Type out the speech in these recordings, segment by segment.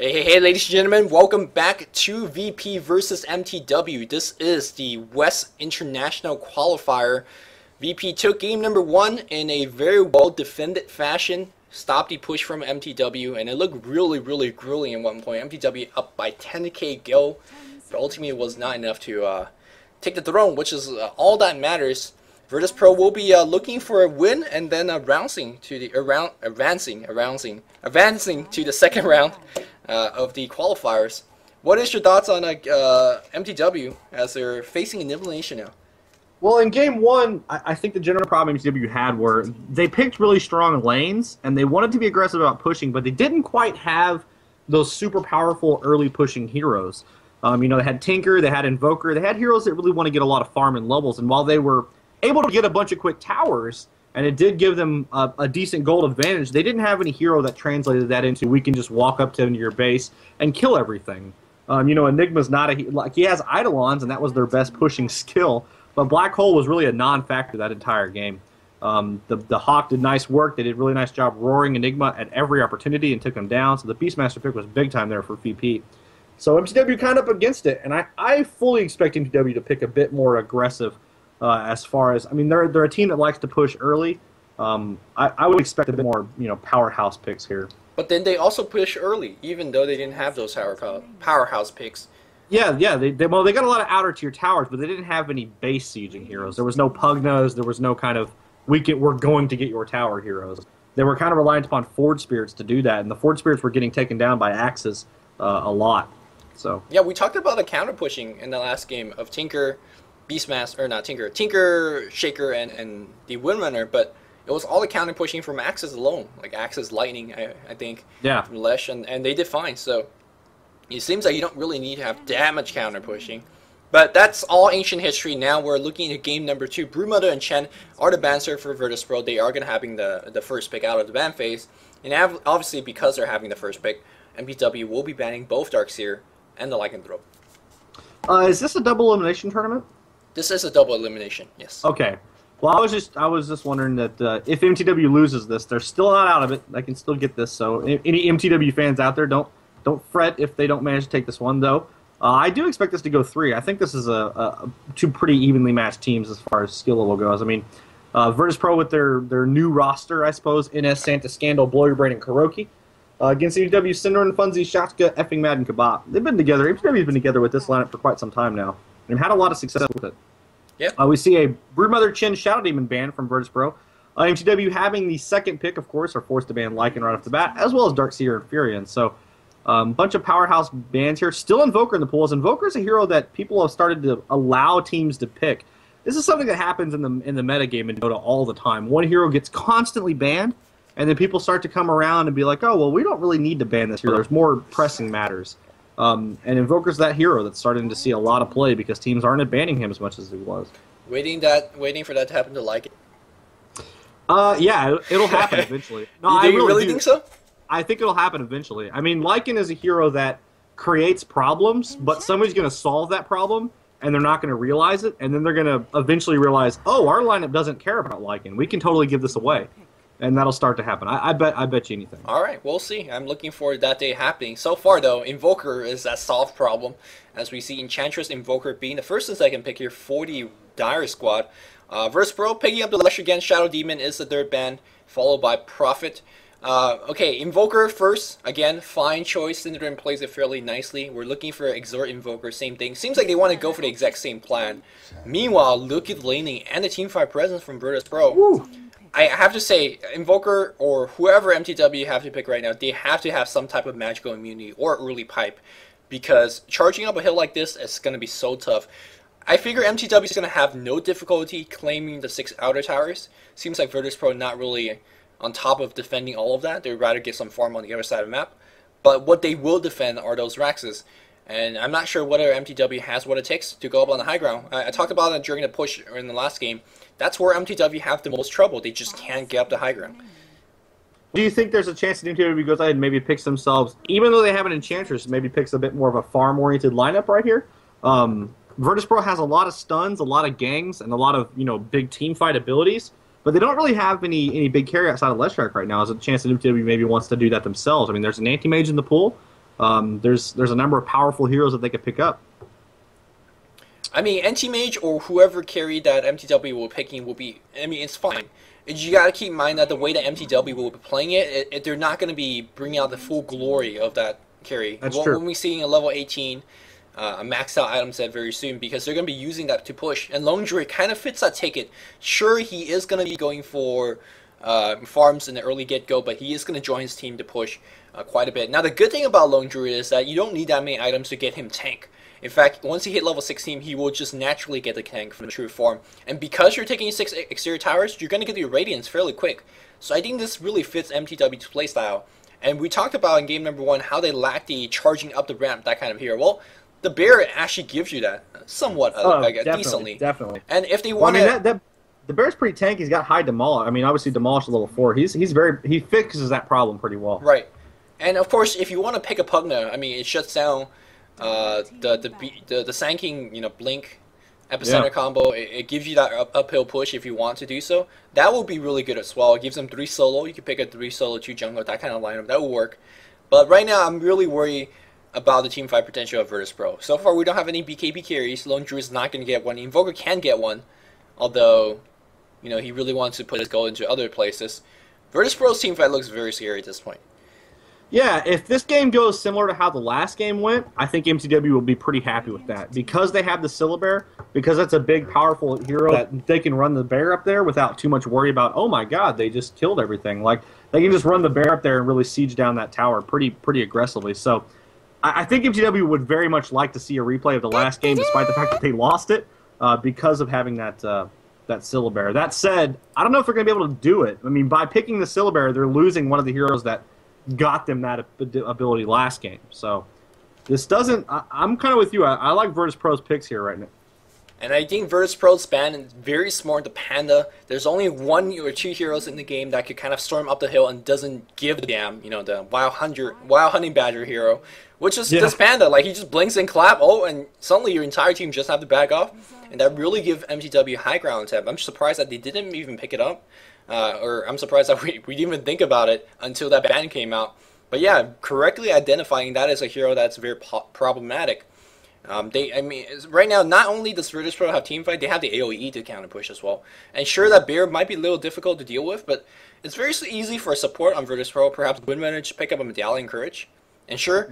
Hey, ladies and gentlemen, welcome back to VP versus mTw. This is the West International Qualifier. VP took game number 1 in a very well-defended fashion, stopped the push from mTw, and it looked really grueling at one point. mTw up by 10k gil, but ultimately it was not enough to take the throne, which is all that matters. Virtus Pro will be looking for a win and then advancing to the second round of the qualifiers. What is your thoughts on mTw as they're facing an elimination now? Well, in game 1, I think the general problem mTw had were they picked really strong lanes and they wanted to be aggressive about pushing, but they didn't quite have those super powerful early pushing heroes. They had Tinker, they had Invoker, they had heroes that really want to get a lot of farm and levels, and while they were able to get a bunch of quick towers, and it did give them a decent gold advantage, they didn't have any hero that translated that into we can just walk up to your base and kill everything. Enigma's not he has Eidolons, and that was their best pushing skill, but Black Hole was really a non-factor that entire game. The Hawk did nice work. They did a really nice job roaring Enigma at every opportunity and took him down, so the Beastmaster pick was big time there for VP. So mTw kind of up against it, and I fully expect mTw to pick a bit more aggressive as far as, they're a team that likes to push early. I would expect a bit more, powerhouse picks here. But then they also push early, even though they didn't have those powerhouse picks. Yeah, they got a lot of outer tier towers, but they didn't have any base sieging heroes. There was no Pugnas, there was no kind of we're going to get your tower heroes. They were kind of reliant upon Forge Spirits to do that, and the Forge Spirits were getting taken down by Axes a lot. So yeah, we talked about the counter pushing in the last game of Tinker, Beastmaster, or not Tinker, Shaker, and the Windrunner, but it was all the counter pushing from Axes alone, like Axes Lightning, I think, yeah, from Lesh, and they did fine. So it seems like you don't really need to have that much counter pushing. But that's all ancient history. Now we're looking at game number 2. Broodmother and Chen are the banster for Virtus Pro. They are going to having the first pick out of the ban phase, and obviously because they're having the first pick, mTw will be banning both Darkseer and the Lycanthrope. Is this a double elimination tournament? This is a double elimination, yes. Okay. Well, I was just wondering that if mTw loses this, they're still not out of it. They can still get this. So any mTw fans out there, don't fret if they don't manage to take this one, though. I do expect this to go 3. I think this is two pretty evenly matched teams as far as skill level goes. Virtus Pro with their new roster, I suppose, NS, Santa, Scandal, Blow Your Brain, and Kuroki. Against mTw, Syndron, Funzy, Shotska, Effing Mad, and Kebab. They've been together. mTw's been together with this lineup for quite some time now, and had a lot of success with it. Yeah. We see a Broodmother Chen Shadow Demon ban from Virtus Pro. mTw having the second pick, of course, are forced to ban Lycan right off the bat, as well as Darkseer and Furion. So, bunch of powerhouse bans here. Still Invoker in the pools. Invoker is a hero that people have started to allow teams to pick. This is something that happens in the metagame in Dota all the time. One hero gets constantly banned, and then people start to come around and be like, oh, well, we don't really need to ban this hero. There's more pressing matters. And Invoker's that hero that's starting to see a lot of play because teams aren't banning him as much as he was. Waiting for that to happen to like it. Yeah, it'll happen eventually. No, Do you really think so? I think it'll happen eventually. Lycan is a hero that creates problems, but somebody's going to solve that problem, and they're not going to realize it, and then they're going to eventually realize, oh, our lineup doesn't care about Lycan. We can totally give this away. And that'll start to happen. I bet you anything. All right, we'll see. I'm looking forward to that day happening. So far, though, Invoker is that solved problem, as we see Enchantress Invoker being the first and second pick here for the Dire Squad. Virtus Pro picking up the Lesh again. Shadow Demon is the third ban, followed by Prophet. Okay, Invoker first. Again, fine choice. Syndron plays it fairly nicely. We're looking for Exhort Invoker, same thing. Seems like they want to go for the exact same plan. Meanwhile, look at the laning and the teamfight presence from Virtus Pro. Woo. I have to say, Invoker or whoever mTw have to pick right now, they have to have some type of magical immunity or early pipe, because charging up a hill like this is going to be so tough. I figure mTw is going to have no difficulty claiming the 6 outer towers. Seems like Virtus Pro not really on top of defending all of that. They'd rather get some farm on the other side of the map. But what they will defend are those Raxes. And I'm not sure whether mTw has what it takes to go up on the high ground. I talked about it during the push in the last game. That's where mTw have the most trouble. They just can't get up the high ground. Do you think there's a chance that mTw goes ahead and maybe picks themselves, even though they have an Enchantress, maybe picks a bit more of a farm-oriented lineup right here? Virtus Pro has a lot of stuns, a lot of gangs, and a lot of big team fight abilities. But they don't really have any big carry outside of Leshrac right now. There's a chance that mTw maybe wants to do that themselves. I mean, there's an anti-mage in the pool. There's a number of powerful heroes that they could pick up. I mean, Anti-Mage or whoever carry that mTw will be picking will be, I mean, it's fine. You gotta keep in mind that the way that mTw will be playing it, they're not gonna be bringing out the full glory of that carry. That's true. When we see a level 18, a maxed out item set very soon, because they're gonna be using that to push. And Lone Druid kind of fits that ticket. Sure, he is gonna be going for farms in the early get-go, but he is gonna join his team to push quite a bit. Now, the good thing about Lone Druid is that you don't need that many items to get him tank. In fact, once he hit level 16, he will just naturally get the tank from the true form. And because you're taking 6 exterior towers, you're going to get your Radiance fairly quick. So I think this really fits mTw's playstyle. And we talked about in game number 1 how they lack the charging up the ramp, that kind of hero. Well, the bear actually gives you that somewhat, decently. Definitely. And if they want to... the bear's pretty tanky. He's got high demolish. I mean, obviously demolish level 4. He fixes that problem pretty well. Right. And of course, if you want to pick a Pugna, I mean, it shuts down the Sanking, Blink epicenter combo. It gives you that uphill push if you want to do so. That will be really good as well. It gives them 3 solo. You can pick a 3 solo 2 jungle, that kind of lineup. That will work. But right now, I'm really worried about the teamfight potential of Virtus Pro. So far, we don't have any BKB carries. Lone Druid is not going to get one. Invoker can get one, although he really wants to put his goal into other places. Virtus Pro's teamfight looks very scary at this point. Yeah, if this game goes similar to how the last game went, I think mTw will be pretty happy with that. Because they have the Syllabear, because that's a big, powerful hero that they can run the bear up there without too much worry about, oh my god, they just killed everything. Like, they can just run the bear up there and really siege down that tower pretty aggressively. So, I think mTw would very much like to see a replay of the last game, despite the fact that they lost it, because of having that Syllabear. That said, I don't know if they're going to be able to do it. I mean, by picking the Syllabear, they're losing one of the heroes that got them that ability last game. So this doesn't... I'm kind of with you. I like Virtus Pro's picks here right now. And I think Virtus Pro's ban is very smart. The Panda, there's only 1 or 2 heroes in the game that could kind of storm up the hill and doesn't give a damn. The Wild Hunting Badger hero, which is this Panda. Like, he just blinks and clap, and suddenly your entire team just have to back off. And that really give mTw high ground tap. I'm surprised that they didn't even pick it up. Or I'm surprised that we didn't even think about it until that ban came out. But yeah, correctly identifying that as a hero that's very problematic. Right now, not only does Virtus Pro have teamfight, they have the AoE to counter push as well. And sure, that bear might be a little difficult to deal with, but it's very easy for a support on Virtus Pro. Perhaps Windrunner to pick up a Medallion Courage. And sure,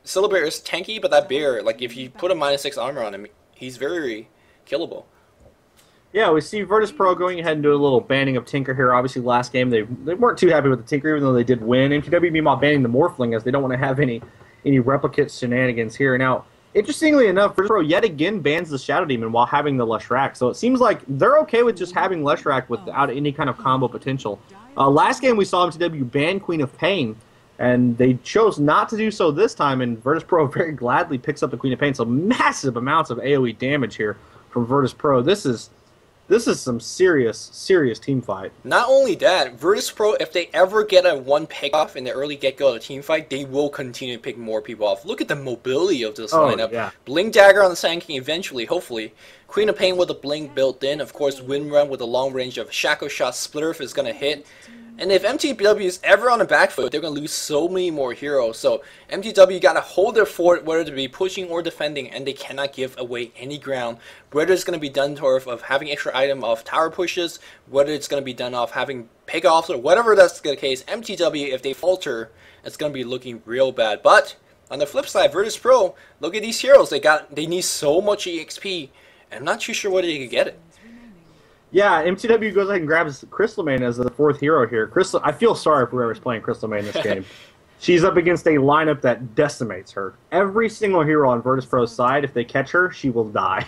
Syllabear is tanky, but that bear, if you put a -6 armor on him, he's very killable. Yeah, we see Virtus Pro going ahead and doing a little banning of Tinker here. Obviously, last game they weren't too happy with the Tinker, even though they did win. mTw meanwhile banning the Morphling, as they don't want to have any replicate shenanigans here. Now, interestingly enough, Virtus Pro yet again bans the Shadow Demon while having the Leshrac. So it seems like they're okay with just having Leshrac without any kind of combo potential. Last game we saw mTw ban Queen of Pain, and they chose not to do so this time, and Virtus Pro very gladly picks up the Queen of Pain. So massive amounts of AoE damage here from Virtus Pro. This is some serious team fight. Not only that, Virtus Pro, if they ever get a 1 pick off in the early get-go of the team fight, they will continue to pick more people off. Look at the mobility of this lineup. Yeah. Blink Dagger on the Sand King eventually, hopefully. Queen of Pain with a Blink built in. Of course, Windrun with a long range of Shackle Shot Splitter if it's going to hit. And if mTw is ever on the back foot, they're going to lose so many more heroes. So mTw got to hold their fort, whether to be pushing or defending, and they cannot give away any ground. Whether it's going to be done of having extra item of tower pushes, whether it's going to be done off having pick-offs, or whatever that's the case, mTw, if they falter, it's going to be looking real bad. But on the flip side, Virtus Pro, look at these heroes. They need so much EXP, and I'm not too sure whether they could get it. Yeah, mTw goes ahead and grabs Crystal Maiden as the 4th hero here. I feel sorry for whoever's playing Crystal Maiden in this game. She's up against a lineup that decimates her. Every single hero on Virtus Pro's side, if they catch her, she will die.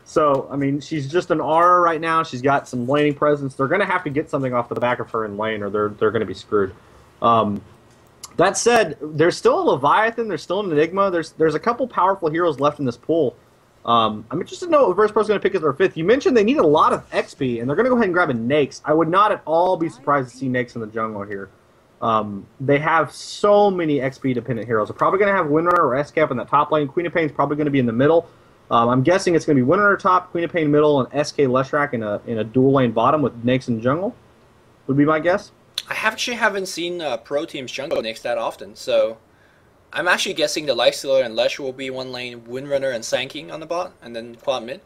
So, I mean, she's just an R right now. She's got some laning presence. They're going to have to get something off the back of her in lane, or they're going to be screwed. That said, there's still a Leviathan. There's still an Enigma. There's a couple powerful heroes left in this pool. I'm interested to know what Virtus Pro is going to pick as their 5th. You mentioned they need a lot of XP, and they're going to go ahead and grab a Naix. I would not at all be surprised to see Naix in the jungle here. They have so many XP-dependent heroes. They're probably going to have Windrunner or S-Cap in that top lane. Queen of Pain is probably going to be in the middle. I'm guessing it's going to be Windrunner top, Queen of Pain middle, and SK Leshrac in a dual lane bottom with Naix in the jungle, would be my guess. I actually haven't seen pro teams jungle Naix that often, so I'm actually guessing the Lifestealer and Lesh will be one lane, Windrunner and Sanking on the bot, and then quad mid.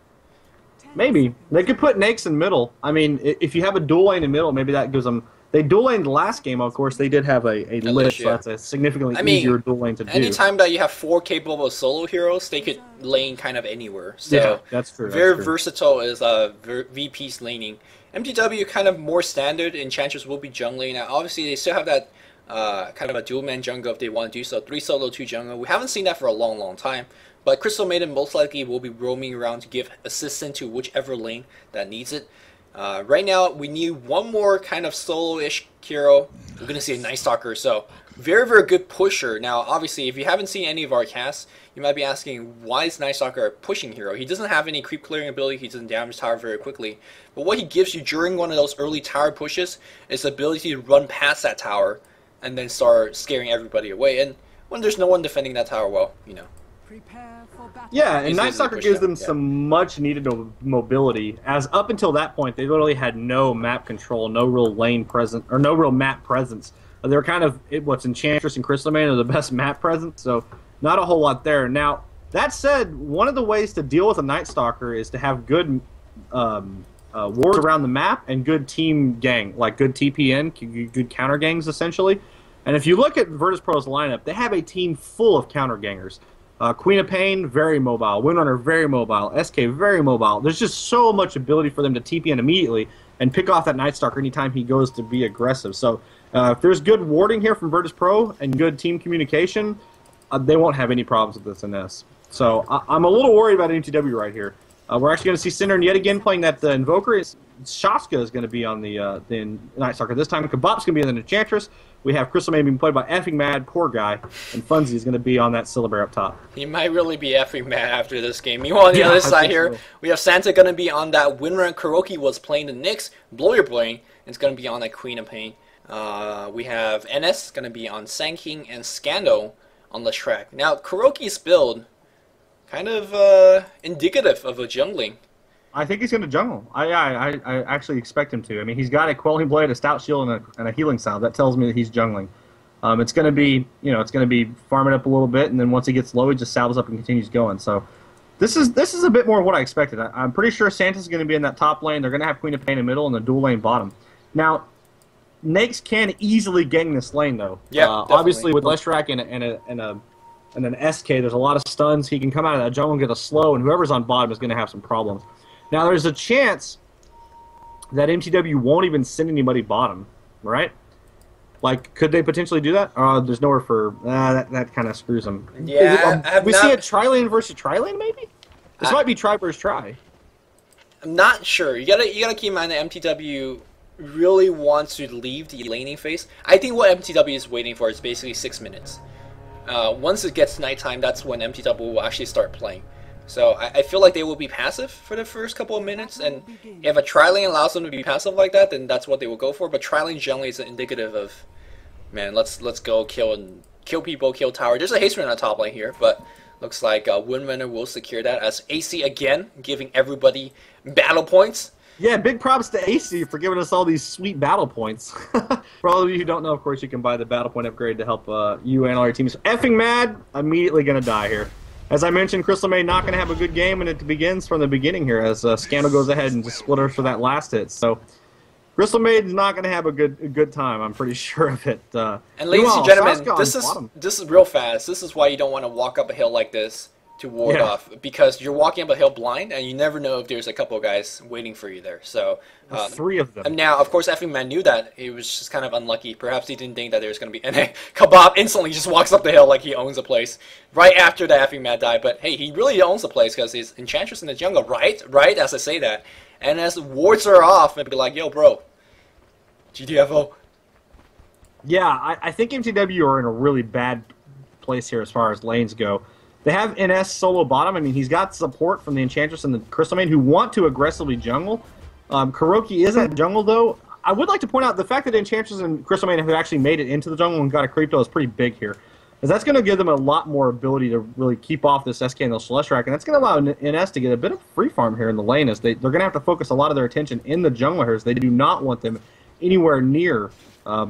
Maybe. They could put Nakes in middle. I mean, if you have a dual lane in middle, maybe that gives them... They dual laned the last game, of course. They did have a Lich, so that's a significantly easier dual lane to do. Anytime that you have 4 capable solo heroes, they could lane kind of anywhere. So yeah, that's true. Very versatile is VP's laning. mTw kind of more standard. Enchantress will be jungling. Now, obviously, they still have that kind of a dual-man jungle if they want to do so. 3 solo, 2 jungle. We haven't seen that for a long, long time. But Crystal Maiden most likely will be roaming around to give assistance to whichever lane that needs it. Right now, we need one more kind of solo-ish hero. We're going to see a Night Stalker, so very, very good pusher. Now, obviously, if you haven't seen any of our casts, you might be asking, why is Night Stalker a pushing hero? He doesn't have any creep clearing ability, he doesn't damage tower very quickly. But what he gives you during one of those early tower pushes is the ability to run past that tower and then start scaring everybody away. And when there's no one defending that tower, well, you know. Yeah, and Night Stalker gives them some much-needed mobility, as up until that point, they literally had no map control, no real lane presence, or no real map presence. They're kind of, what's Enchantress and Crystal Maiden are the best map presence, so not a whole lot there. Now, that said, one of the ways to deal with a Night Stalker is to have good wards around the map and good team gang, like good TPN, good counter gangs, essentially. And if you look at Virtus.pro's lineup, they have a team full of counter gangers. Queen of Pain, very mobile. Windrunner, very mobile. SK, very mobile. There's just so much ability for them to TP in immediately and pick off that Night Stalker anytime he goes to be aggressive. So if there's good warding here from Virtus.pro and good team communication, they won't have any problems with this NS. So I'm a little worried about mTw right here. We're actually going to see Cinder yet again playing that Invoker. Shaska is going to be on the Night Stalker this time. Kabop's going to be on the Enchantress. We have Crystal Maiden being played by effing mad, poor guy, and Funzy is going to be on that Syllabare up top. He might really be effing mad after this game. Meanwhile, on the other side here, we have Santa going to be on that Windrunner. Kuroki was playing the Nyx. Blow Your Brain is going to be on that Queen of Pain. We have NS going to be on Sanking and Scando on the track. Now, Kuroki's build, kind of indicative of a jungling. I think he's going to jungle. I actually expect him to. I mean, he's got a Quelling Blade, a Stout Shield, and a Healing Salve. That tells me that he's jungling. It's going to be, it's going to be farming up a little bit, and then once he gets low, he just salves up and continues going. So this is a bit more of what I expected. I'm pretty sure Santa's going to be in that top lane. They're going to have Queen of Pain in the middle and the dual lane bottom. Now, Nakes can easily gang this lane, though. Yeah, obviously, with Leshrac and an SK, there's a lot of stuns. He can come out of that jungle and get a slow, and whoever's on bottom is going to have some problems. Now, there's a chance that mTw won't even send anybody bottom, right? Like, could they potentially do that? There's nowhere for... that kind of screws them. Yeah, we see a tri-lane versus tri-lane, maybe? This might be try versus try. I'm not sure. You gotta keep in mind that mTw really wants to leave the laning phase. I think what mTw is waiting for is basically 6 minutes. Once it gets nighttime, that's when mTw will actually start playing. So I feel like they will be passive for the first couple of minutes, and if a tri-lane allows them to be passive like that, then that's what they will go for. But tri-lane generally is indicative of, man, let's go kill people, kill tower. There's a haste run on the top lane here, but looks like Windrunner will secure that as AC again, giving everybody battle points. Yeah, big props to AC for giving us all these sweet battle points. For all of you who don't know, of course, you can buy the battle point upgrade to help you and all your teams. Effing mad, immediately going to die here. As I mentioned, Crystal Maiden not going to have a good game, and it begins from the beginning here as Scandal goes ahead and just split her for that last hit. So Crystal Maiden's not going to have a good time. I'm pretty sure of it. And ladies and gentlemen, this is real fast. This is why you don't want to walk up a hill like this to ward off, because you're walking up a hill blind, and you never know if there's a couple of guys waiting for you there. So 3 of them. And now, of course, effing man knew that. He was just kind of unlucky. Perhaps he didn't think that there was going to be... And Kabop instantly just walks up the hill like he owns the place right after the effing man died. But hey, he really owns the place because he's Enchantress in the jungle, right? Right, as I say that. And as the wards are off, and be like, yo, bro, GTFO. Yeah, I think mTw are in a really bad place here as far as lanes go. They have NS solo bottom. I mean, he's got support from the Enchantress and the Crystal Maiden who want to aggressively jungle. Kuroki isn't jungle, though. I would like to point out the fact that Enchantress and Crystal Maiden have actually made it into the jungle and got a Creepto is pretty big here. Because that's going to give them a lot more ability to really keep off this SK and the Celestrak, and that's going to allow NS to get a bit of free farm here in the lane, as they're going to have to focus a lot of their attention in the jungle here, as they do not want them anywhere near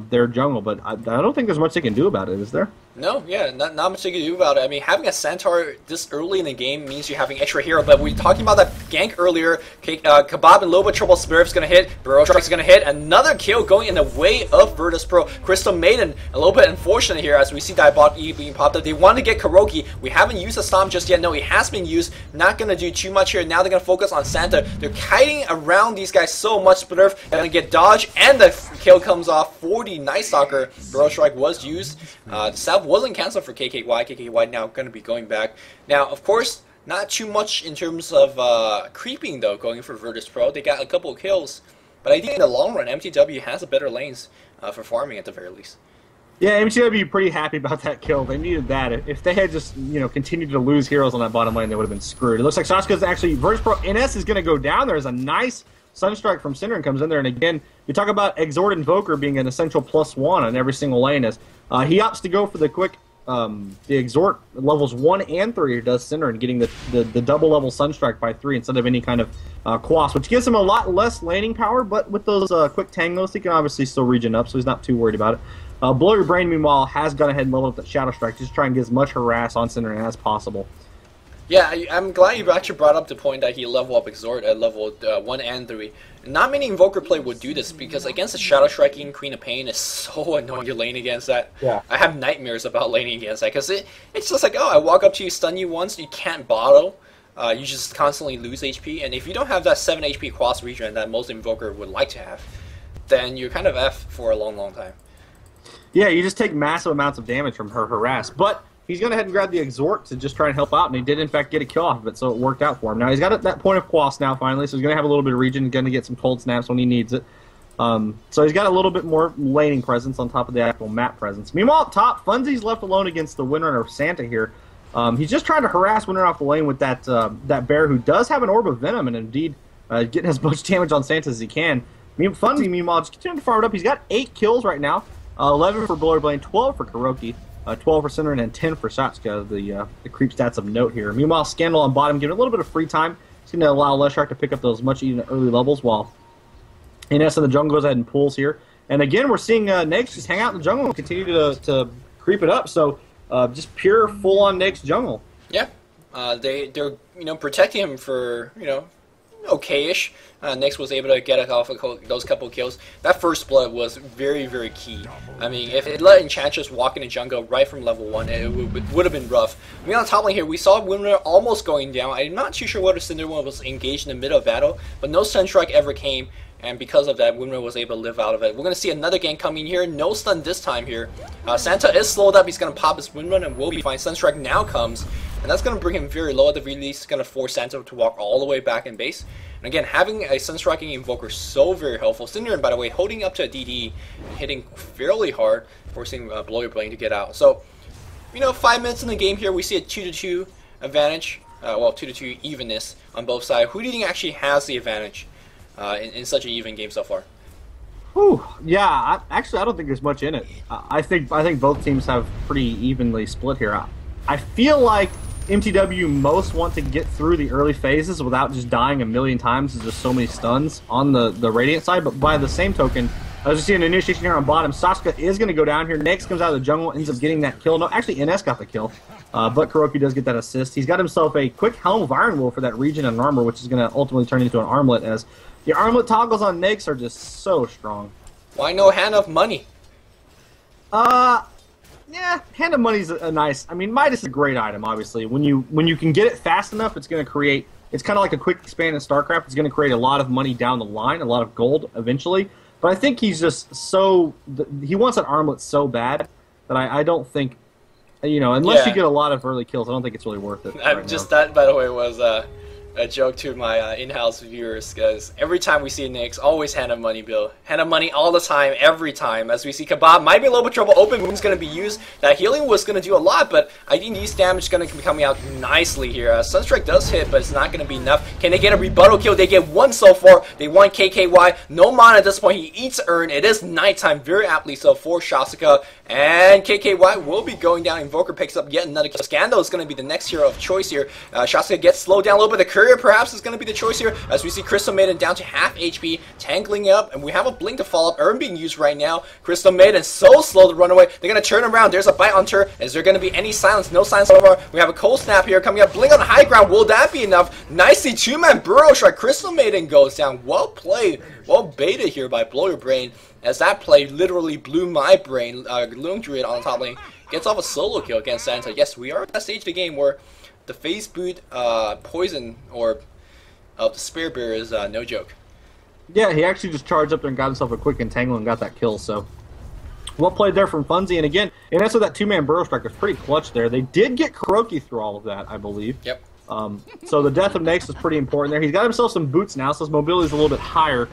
their jungle, but I don't think there's much they can do about it, is there? No, yeah, not much you can do about it. I mean, having a Centaur this early in the game means you're having extra hero, but we were talking about that gank earlier. Kebab and Loba Triple Smurf's gonna hit, Burrow Strike's gonna hit, another kill going in the way of Virtus Pro. Crystal Maiden, a little bit unfortunate here as we see Diabot E being popped up. They want to get Kuroki. We haven't used the Stomp just yet. No, it has been used. Not gonna do too much here. Now they're gonna focus on Santa. They're kiting around these guys so much. Smurf gonna get dodge, and the kill comes off for the Night Stalker. Burrow Strike was used. The Salve wasn't canceled for KKY. KKY now going to be going back. Now, of course, not too much in terms of creeping, though, going for Virtus Pro. They got a couple of kills. But I think in the long run, mTw has a better lanes for farming at the very least. Yeah, mTw would be pretty happy about that kill. They needed that. If they had just, continued to lose heroes on that bottom lane, they would have been screwed. It looks like Sasuke's actually, Virtus Pro NS is going to go down. There's a nice Sunstrike from Synderen comes in there, and again, you talk about Exhort Invoker being an essential +1 on every single lane as he opts to go for the quick, the Exhort levels 1 and 3 does Synderen, getting the double level Sunstrike by 3 instead of any kind of Quas, which gives him a lot less laning power, but with those quick Tangos, he can obviously still regen up, so he's not too worried about it. Blow Your Brain, meanwhile, has gone ahead and leveled up that Shadow Strike, just try and get as much harass on Synderen as possible. Yeah, I'm glad you actually brought up the point that he leveled up Exhort at level 1 and 3. Not many Invoker play would do this because against the Shadow Striking, Queen of Pain is so annoying to lane against that. Yeah. I have nightmares about laning against that because it's just like, oh, I walk up to you, stun you once, you can't bottle. You just constantly lose HP, and if you don't have that 7 HP Quas regen that most Invoker would like to have, then you're kind of F for a long, long time. Yeah, you just take massive amounts of damage from her harass, but he's going to head and grab the Exhort to just try and help out, and he did, in fact, get a kill off of it, so it worked out for him. Now, he's got that point of Quas now, finally, so he's going to have a little bit of regen, going to get some cold snaps when he needs it. So he's got a little bit more laning presence on top of the actual map presence. Meanwhile, up top, Funzy's left alone against the Windrunner Santa here. He's just trying to harass Windrunner off the lane with that bear who does have an Orb of Venom, and indeed getting as much damage on Santa as he can. Funzy, meanwhile, just continuing to farm it up. He's got 8 kills right now. 11 for Blower Blade, 12 for Kuroki. 12 for Synderen, and 10 for Satsuka, the creep stats of note here. Meanwhile, Scandal on bottom, giving a little bit of free time. It's going to allow Leshrac to pick up those much easier early levels, while Ines in the jungle goes ahead and pulls here. And again, we're seeing Negs just hang out in the jungle and continue to creep it up. So just pure full-on Negs jungle. Yeah, they're protecting him for okay-ish. Nyx was able to get off those couple kills. That first blood was very, very key. I mean, if it let Enchantress walk in the jungle right from level 1, it would have been rough. I mean, on the top lane here, we saw Windrunner almost going down. I'm not too sure whether Cinderone was engaged in the middle of battle, but no Sunstrike ever came, and because of that, Windrunner was able to live out of it. We're going to see another gank coming here. No stun this time here. Santa is slowed up. He's going to pop his Windrunner and will be fine. Sunstrike now comes, and that's going to bring him very low at the release. It's going to force Santa to walk all the way back in base. And again, having a Sunstriking Invoker so very helpful. Synderen, by the way, holding up to a DD, hitting fairly hard, forcing Blow Your Brain to get out. So, 5 minutes in the game here, we see a 2-2 advantage. Well, 2-2 evenness on both sides. Who do you think actually has the advantage in such an even game so far? Whew, yeah, I don't think there's much in it. I think both teams have pretty evenly split here. I feel like mTw most want to get through the early phases without just dying a million times. There's just so many stuns on the Radiant side, but by the same token, as you see an initiation here on bottom, Sasuke is going to go down here. Next comes out of the jungle, ends up getting that kill. No, actually, NS got the kill, but Kuroki does get that assist. He's got himself a quick Helm of Iron Will for that regen and armor, which is going to ultimately turn into an armlet, as the armlet toggles on Nyx are just so strong. Why no Hand of Money? Yeah, Hand of Money's a nice. I mean, Midas is a great item. Obviously, when you can get it fast enough, it's going to create. It's kind of like a quick expand in StarCraft. It's going to create a lot of money down the line, a lot of gold eventually. But I think he's just so. He wants an armlet so bad that I don't think, unless you get a lot of early kills, I don't think it's really worth it. That, by the way, was a joke to my in-house viewers, because every time we see Nyx, always Hand of Money, Bill. Hand of Money all the time, every time. As we see Kebab, might be a little bit trouble. Open Wound's going to be used. That healing was going to do a lot, but I think these damage is going to be coming out nicely here. Sunstrike does hit, but it's not going to be enough. Can they get a rebuttal kill? They get one so far. They want KKY. No mana at this point. He eats Urn. It is nighttime, very aptly so for Shasuka. And KKY will be going down. Invoker picks up yet another kill. Scandal is going to be the next hero of choice here. Shotsuka gets slowed down a little bit. The Courier perhaps is going to be the choice here, as we see Crystal Maiden down to half HP, tangling up, and we have a blink to follow up. Urn being used right now. Crystal Maiden so slow to run away. They're going to turn around. There's a bite on her. Is there going to be any silence? No silence so far. We have a cold snap here coming up. Blink on the high ground. Will that be enough? Nicely, two-man burrow strike. Crystal Maiden goes down. Well played. Well baited here by Blow Your Brain, as that play literally blew my brain. Loom Druid on the top lane gets off a solo kill against Santa. Yes, we are at that stage of the game where the phase boot poison or of the Spirit Bear is no joke. Yeah, he actually just charged up there and got himself a quick entangle and got that kill. So well played there from Funzy. And again, and that's what that two-man burrow strike was pretty clutch there. They did get Kuroki through all of that, I believe. Yep. So the death of Nax is pretty important there. He's got himself some boots now, so his mobility is a little bit higher.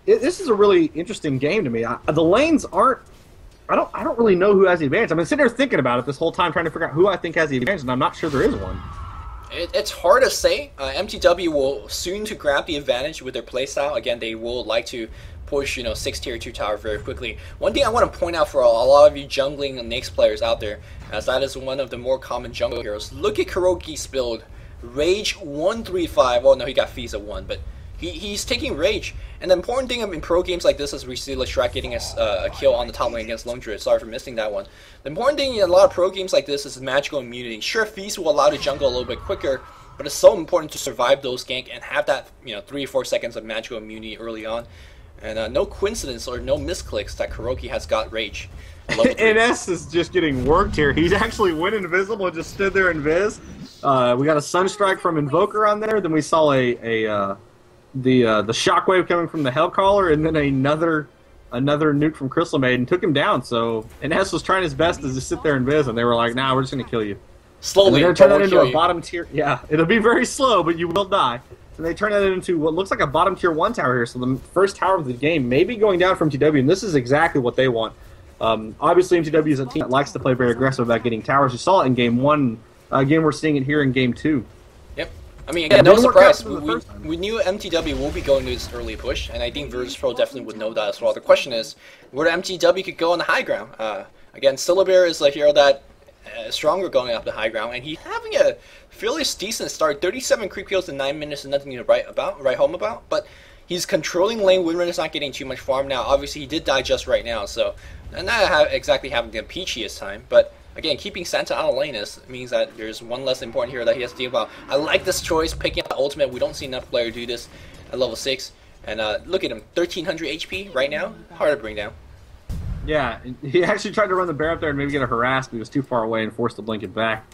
This is a really interesting game to me. The lanes aren't. I don't really know who has the advantage. I've been sitting there thinking about it this whole time, trying to figure out who I think has the advantage, and I'm not sure there is one. It's hard to say. mTw will soon to grab the advantage with their playstyle. Again, they will like to push 6 tier 2 tower very quickly. One thing I want to point out for a lot of you jungling and Nyx players out there, as that is one of the more common jungle heroes. Look at Kuroki's build. Rage 135. Oh no, he got fees at 1, but he's taking Rage. And the important thing in pro games like this is we see Leshrac getting a kill on the top lane against Lone Druid. Sorry for missing that one. The important thing in a lot of pro games like this is magical immunity. Sure, fees will allow the jungle a little bit quicker, but it's so important to survive those gank and have that 3 or 4 seconds of magical immunity early on. And no coincidence or no misclicks that Kuroki has got Rage. NS is just getting worked here. He's actually went invisible and just stood there invis. We got a Sunstrike from Invoker on there. Then we saw the shockwave coming from the Hellcaller, and then another nuke from Crystal Maiden took him down. So NS was trying his best to just sit there and viz, and they were like, "Nah, we're just gonna kill you." Slowly, they're gonna turn that into a bottom tier. Yeah, it'll be very slow, but you will die. And they turn that into what looks like a bottom tier 1 tower here. So the first tower of the game may be going down from MTW, and this is exactly what they want. Obviously, MTW is a team that likes to play very aggressive about getting towers. You saw it in game 1. Again, we're seeing it here in game 2. Yep. I mean, again, no surprise. We knew MTW will be going to this early push, and I think Virtus.pro definitely would know that as well. The question is, where MTW could go on the high ground. Again, Syllabear is a hero that is stronger going up the high ground, and he's having a fairly decent start. 37 creep kills in 9 minutes and nothing to write home about, but he's controlling lane. Windrun is not getting too much farm now. Obviously, he did die just right now, so not exactly having the peachiest time, but again, keeping Santa out of lane means that there's one less important hero that he has to deal about. I like this choice, picking up the ultimate. We don't see enough players do this at level 6. And look at him, 1300 HP right now. Hard to bring down. Yeah, he actually tried to run the bear up there and maybe get a harass, but he was too far away and forced to blink it back.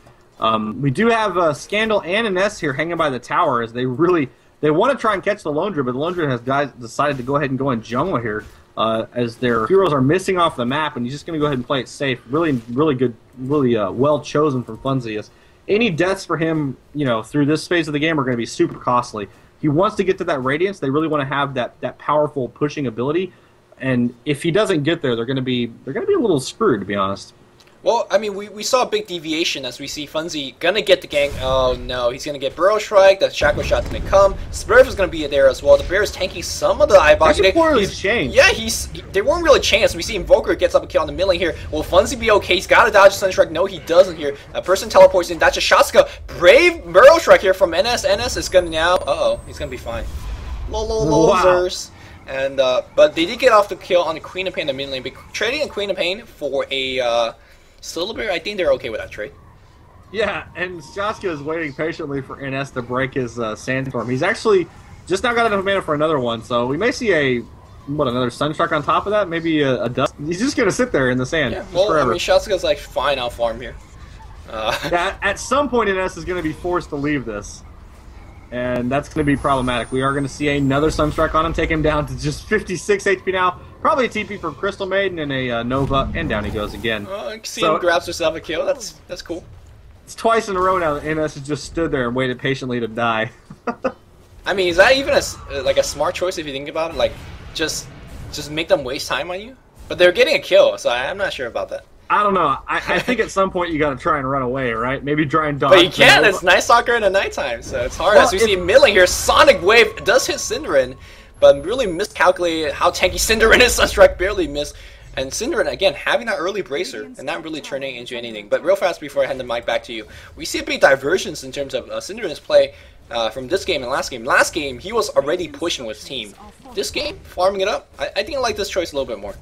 We do have Scandal and an S here hanging by the tower, as they want to try and catch the Lone Druid, but the Lone Druid has decided to go ahead and go in jungle here. As their heroes are missing off the map, and he's just going to go ahead and play it safe. Really good, really well chosen from Funzy. Any deaths for him, through this phase of the game are going to be super costly. He wants to get to that Radiance. They really want to have that powerful pushing ability, and if he doesn't get there, they're going to be a little screwed, to be honest. Well, I mean, we saw a big deviation as we see Funzy gonna get the gank. Oh no, he's gonna get Burrow Strike. The Shackle Shot's gonna come. Smurf is gonna be there as well. The Bear is tanking some of the Eyebox. He's changed. Yeah, they weren't really changed. We see Invoker gets up a kill on the middle lane here. Will Funzy be okay? He's gotta dodge the Sunstrike. No, he doesn't here. A person teleports in. That's a Shotska. Brave Burrow Strike here from NS. NS is gonna now. He's gonna be fine. Losers. And but they did get off the kill on the Queen of Pain in the mid lane. But trading a Queen of Pain for a Syllabear, I think they're okay with that trade. Yeah, and Shaska is waiting patiently for NS to break his Sandstorm. He's actually just now got enough mana for another one, so we may see another Sunstrike on top of that, maybe a Dust. He's just going to sit there in the sand. Yeah, well, forever. I mean, Shaska's like, fine, I'll farm here. Yeah, at some point, NS is going to be forced to leave this, and that's going to be problematic. We are going to see another Sunstrike on him, take him down to just 56 HP now. Probably a TP from Crystal Maiden and a Nova, and down he goes again. Him grabs herself a kill. That's cool. It's twice in a row now that NS has just stood there and waited patiently to die. I mean, is that even a smart choice if you think about it? Like, just make them waste time on you? But they're getting a kill, so I'm not sure about that. I don't know. I think at some point you got to try and run away, right? Maybe try and dodge. But you can't. It's Night Stalker in the nighttime, so it's hard. As we see middling here, Sonic Wave does hit Cinderin, but really miscalculated how tanky Cinderin is. Sunstrike barely missed. And Synderen, again, having that early bracer and not really turning into anything. But real fast before I hand the mic back to you, we see a big divergence in terms of Synderen's play from this game and last game. Last game, he was already pushing with his team. This game, farming it up, I think I like this choice a little bit more.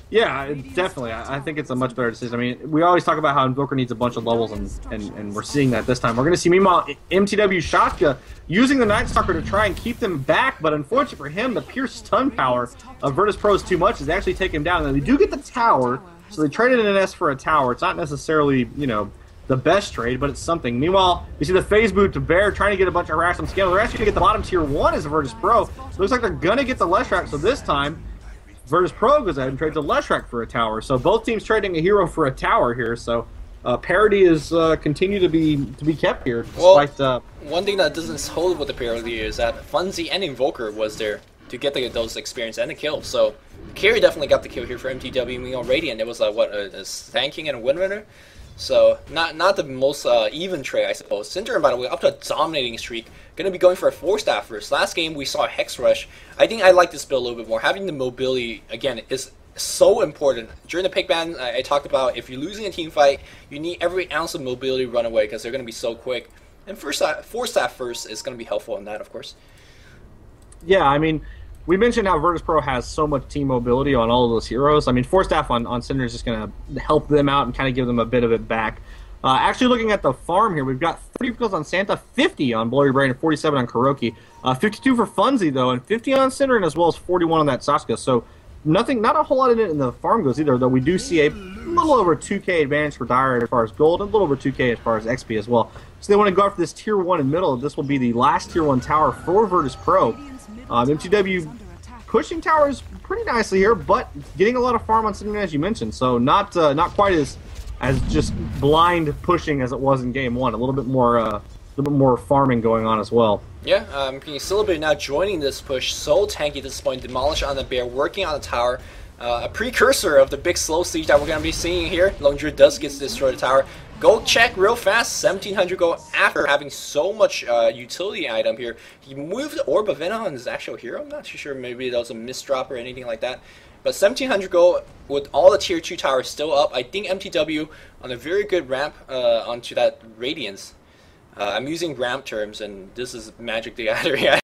Yeah, definitely. I think it's a much better decision. I mean, we always talk about how Invoker needs a bunch of levels, and we're seeing that this time. We're going to see, meanwhile, mTw Shotka using the Night Stalker to try and keep them back, but unfortunately for him, the pure stun power of Virtus Pro is too much. It's actually taken him down. And they do get the tower, so they traded an S for a tower. It's not necessarily, you know, the best trade, but it's something. Meanwhile, you see the phase boot to Bear trying to get a bunch of racks on scale. They're actually going to get the bottom tier 1 as a Virtus Pro. So it looks like they're going to get the Leshrac, so this time, Virtus Pro goes ahead and trades a Leshrac for a tower. So both teams trading a hero for a tower here. So parity is continue to be kept here. Despite, one thing that doesn't hold with the parity is that Funzy and Invoker was there to get those experience and the kill. So Carry definitely got the kill here for mTw. We know Radiant, it was a tanking and a windrunner. So not the most even trade, I suppose. Synderen, by the way, up to a dominating streak. Going to be going for a 4-staff first. Last game we saw a Hex Rush. I think I like this build a little bit more. Having the mobility, again, is so important. During the pick ban, I talked about if you're losing a team fight, you need every ounce of mobility to run away because they're going to be so quick. And 4-staff first is going to be helpful in that, of course. Yeah, I mean, we mentioned how Virtus Pro has so much team mobility on all of those heroes. I mean, 4-staff on Synderen is just going to help them out and kind of give them a bit of it back. Actually, looking at the farm here, we've got 30 kills on Santa, 50 on Blurry Brain, and 47 on Kuroki. 52 for Funzy, though, and 50 on Synderen, as well as 41 on that Sasuke. So not a whole lot in it in the farm goes either, though we do see a little over 2k advantage for Dire as far as gold, and a little over 2k as far as XP as well. So they want to go after this tier 1 in middle. This will be the last tier 1 tower for Virtus Pro. mTw pushing towers pretty nicely here, but getting a lot of farm on Synderen, as you mentioned. So not quite as just blind pushing as it was in game 1. A little bit more farming going on as well. Yeah, Celebrate now joining this push. So tanky at this point. Demolish on the Bear, working on the tower. A precursor of the big slow siege that we're going to be seeing here. Lone Druid does get to destroy the tower. Go check real fast. 1700 gold after having so much utility item here. He moved the Orb of Venom on his actual hero. I'm not too sure. Maybe that was a misdrop or anything like that. But 1700 gold with all the tier 2 towers still up. I think mTw on a very good ramp onto that Radiance. I'm using ramp terms, and this is Magic the Gathering.